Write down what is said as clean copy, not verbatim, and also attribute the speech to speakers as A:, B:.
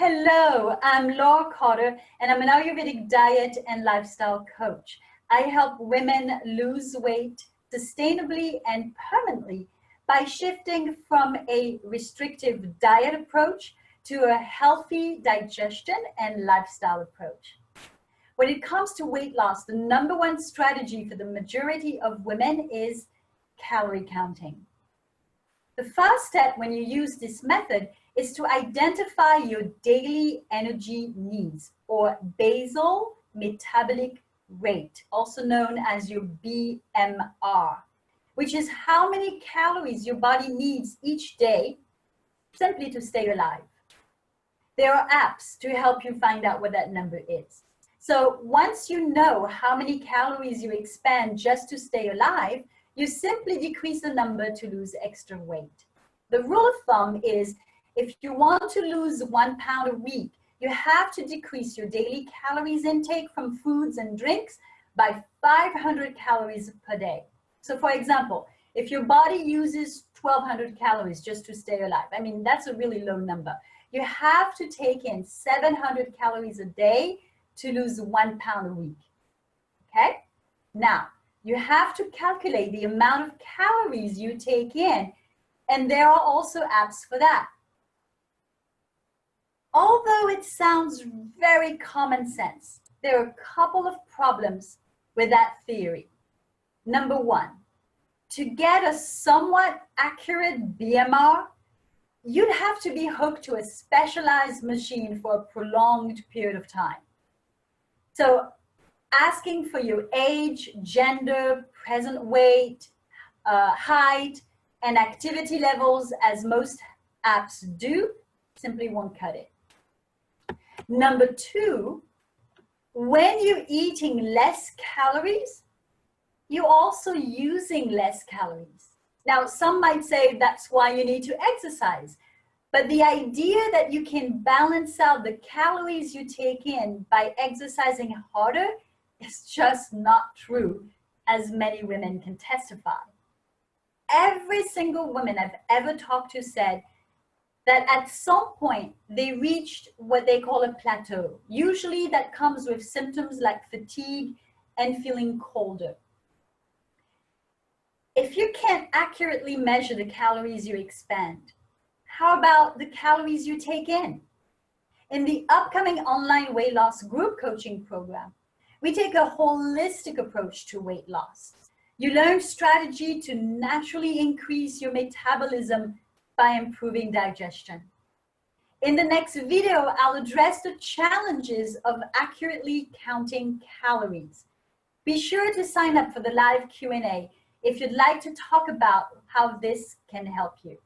A: Hello, I'm Laure and I'm an Ayurvedic diet and lifestyle coach. I help women lose weight sustainably and permanently by shifting from a restrictive diet approach to a healthy digestion and lifestyle approach. When it comes to weight loss, the number one strategy for the majority of women is calorie counting. The first step when you use this method is to identify your daily energy needs, or basal metabolic rate, also known as your BMR, which is how many calories your body needs each day simply to stay alive. There are apps to help you find out what that number is. So once you know how many calories you expend just to stay alive, you simply decrease the number to lose extra weight. The rule of thumb is if you want to lose 1 pound a week, you have to decrease your daily calories intake from foods and drinks by 500 calories per day. So for example, if your body uses 1,200 calories just to stay alive, I mean, that's a really low number. You have to take in 700 calories a day to lose 1 pound a week, okay? Now, you have to calculate the amount of calories you take in, and there are also apps for that. Although it sounds very common sense, there are a couple of problems with that theory. Number one, to get a somewhat accurate BMR, you'd have to be hooked to a specialized machine for a prolonged period of time. So asking for your age, gender, present weight, height, and activity levels, as most apps do, simply won't cut it. Number two, when you're eating less calories, you're also using less calories. Now, some might say that's why you need to exercise, but the idea that you can balance out the calories you take in by exercising harder is just not true, as many women can testify. Every single woman I've ever talked to said that at some point they reached what they call a plateau. Usually that comes with symptoms like fatigue and feeling colder. If you can't accurately measure the calories you expend, how about the calories you take in? In the upcoming online weight loss group coaching program, we take a holistic approach to weight loss. You learn strategy to naturally increase your metabolism by improving digestion. In the next video, I'll address the challenges of accurately counting calories. Be sure to sign up for the live Q&A if you'd like to talk about how this can help you.